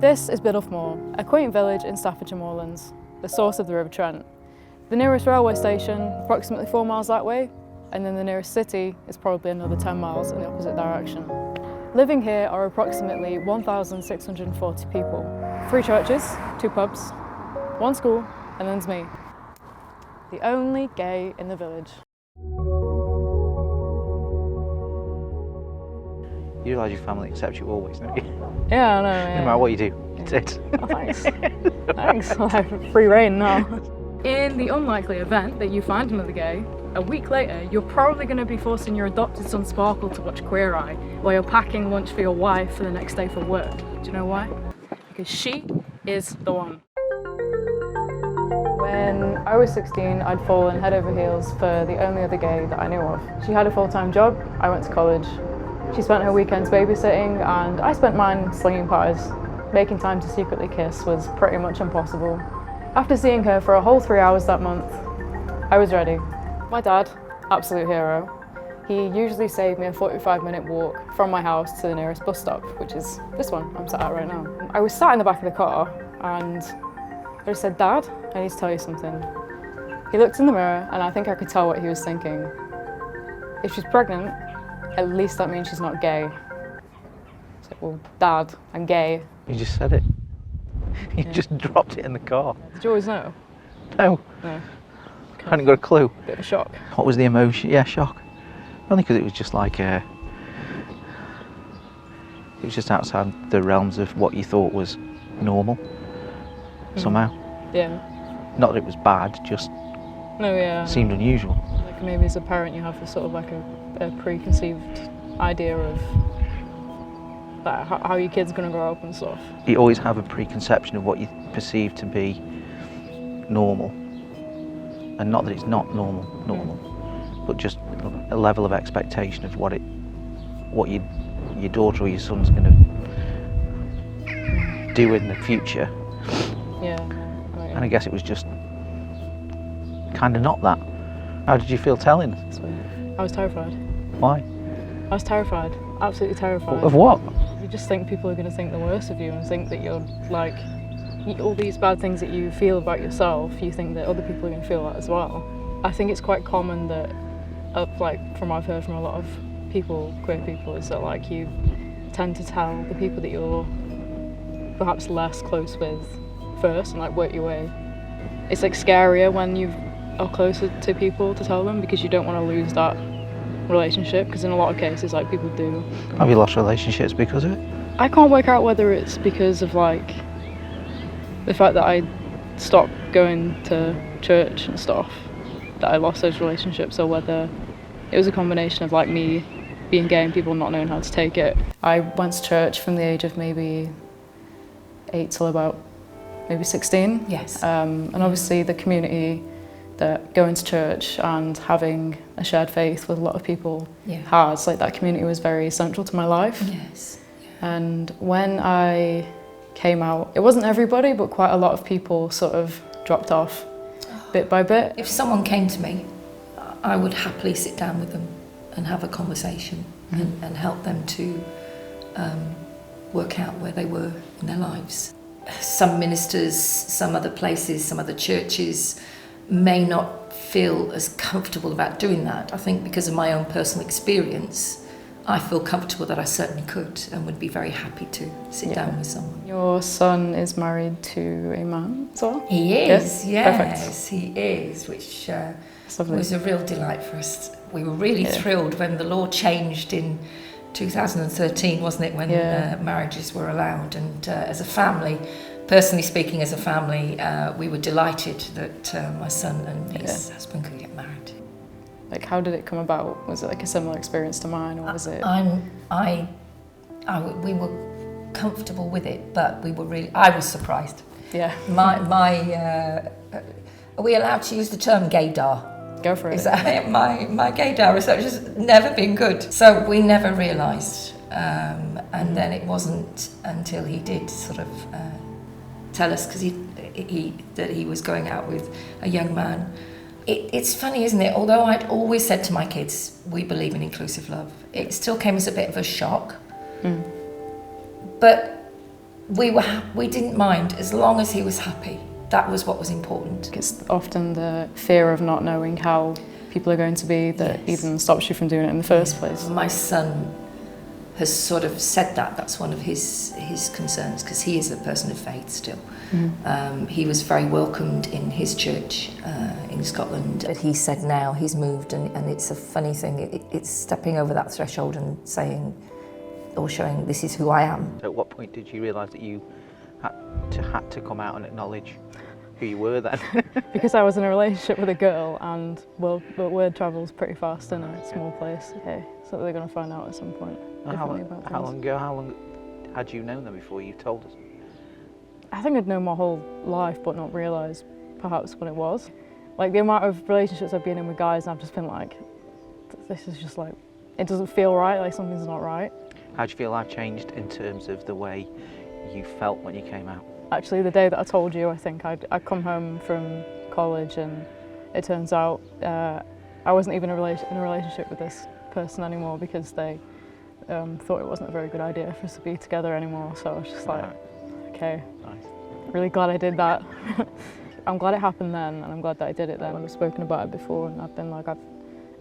This is Biddulph Moor, a quaint village in Staffordshire Moorlands, the source of the River Trent. The nearest railway station, approximately 4 miles that way, and then the nearest city is probably another 10 miles in the opposite direction. Living here are approximately 1,640 people. 3 churches, 2 pubs, 1 school, and then's me. The only gay in the village. You realise your family accepts you always, don't you? Yeah, I know, yeah. No matter what you do, it's it. Oh, thanks. Thanks, I have free reign now. In the unlikely event that you find another gay, a week later, you're probably going to be forcing your adopted son Sparkle to watch Queer Eye while you're packing lunch for your wife for the next day for work. Do you know why? Because she is the one. When I was 16, I'd fallen head over heels for the only other gay that I knew of. She had a full-time job, I went to college. She spent her weekends babysitting and I spent mine slinging pies. Making time to secretly kiss was pretty much impossible. After seeing her for a whole 3 hours that month, I was ready. My dad, absolute hero, he usually saved me a 45-minute walk from my house to the nearest bus stop, which is this one I'm sat at right now. I was sat in the back of the car and I just said, "Dad, I need to tell you something." He looked in the mirror and I think I could tell what he was thinking. If she's pregnant, at least that means she's not gay. I said, "Well, Dad, I'm gay." You just said it. You just dropped it in the car. Did you always know? No. No. I hadn't got a clue. Bit of a shock. What was the emotion? Yeah, shock. Only because it was just like it was just outside the realms of what you thought was normal. Somehow. Yeah. Not that it was bad, just No, yeah. seemed unusual. Like maybe as a parent you have a sort of like a preconceived idea of like how your kid's going to grow up and stuff. You always have a preconception of what you perceive to be normal. And not that it's not normal, but just a level of expectation of what your daughter or your son's going to do in the future. Yeah. And I guess it was just kind of not that. How did you feel telling? I was terrified. Why? I was terrified. Absolutely terrified. Of what? You just think people are going to think the worst of you and think that you're like, all these bad things that you feel about yourself, you think that other people are going to feel that as well. I think it's quite common that, like from what I've heard from a lot of people, queer people, is that like you tend to tell the people that you're perhaps less close with first and like work your way. It's like scarier when you are closer to people to tell them because you don't want to lose that relationship, because in a lot of cases like people do. Have you lost relationships because of it? I can't work out whether it's because of like the fact that I stopped going to church and stuff that I lost those relationships, or whether it was a combination of like me being gay and people not knowing how to take it. I went to church from the age of maybe 8 till about maybe 16. Yes. And obviously the community that going to church and having a shared faith with a lot of people has, like that community was very central to my life. Yes. And when I came out, it wasn't everybody, but quite a lot of people sort of dropped off bit by bit. If someone came to me, I would happily sit down with them and have a conversation and help them to work out where they were in their lives. Some ministers, some other places, some other churches may not feel as comfortable about doing that. I think because of my own personal experience, I feel comfortable that I certainly could and would be very happy to sit down with someone. Your son is married to a man as well? He is, yes, Perfect. he is, which Lovely. was a real delight for us. We were really thrilled when the law changed in 2013, wasn't it, when marriages were allowed. And as a family, personally speaking as a family, we were delighted that my son and his husband could get married. Like, how did it come about? Was it like a similar experience to mine, or was it? We were comfortable with it, but I was surprised. Yeah. Are we allowed to use the term gaydar? Go for it. My gaydar research has never been good, so we never realised. And then it wasn't until he did sort of tell us, because that he was going out with a young man. It's funny, isn't it? Although I'd always said to my kids, we believe in inclusive love, it still came as a bit of a shock. But We didn't mind as long as he was happy. That was what was important. It's often the fear of not knowing how people are going to be that even stops you from doing it in the first place. My son has sort of said that. That's one of his concerns, because he is a person of faith still. He was very welcomed in his church in Scotland. But he said now he's moved, and it's a funny thing. It's stepping over that threshold and saying, or showing, this is who I am. So at what point did you realise that you had to come out and acknowledge who you were then? Because I was in a relationship with a girl, and well, the word travels pretty fast in a small place. Okay, so they're going to find out at some point. How long had you known them before you told us? I think I'd known my whole life, but not realise perhaps what it was. Like the amount of relationships I've been in with guys, and I've just been like, this is just like, it doesn't feel right, like something's not right. How do you feel I've changed in terms of the way you felt when you came out? Actually, the day that I told you, I think I'd come home from college, and it turns out I wasn't even in a relationship with this person anymore, because they thought it wasn't a very good idea for us to be together anymore. So I was just like, okay, nice. Really glad I did that. I'm glad it happened then, and I'm glad that I did it then. I've spoken about it before, and I've been like,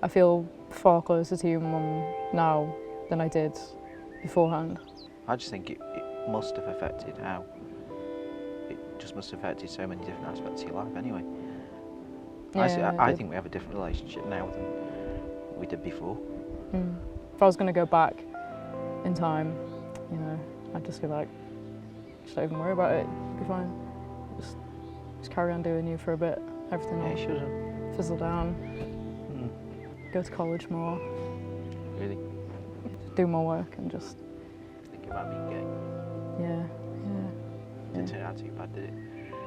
I feel far closer to your mum now than I did beforehand. I just think it must have affected how, it just must have affected so many different aspects of your life anyway. Yeah, I think we have a different relationship now than we did before. If I was going to go back in time, you know, I'd just be like, just don't even worry about it, it'll be fine. Just carry on doing you for a bit, everything will fizzle down. Go to college more. Really? Do more work and just... Think about being gay? Yeah. Didn't turn out too bad, did it?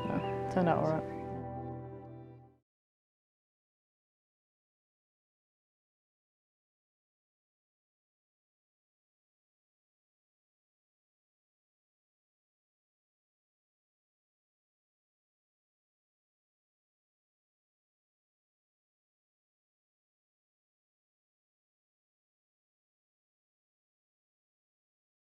No, turned out alright.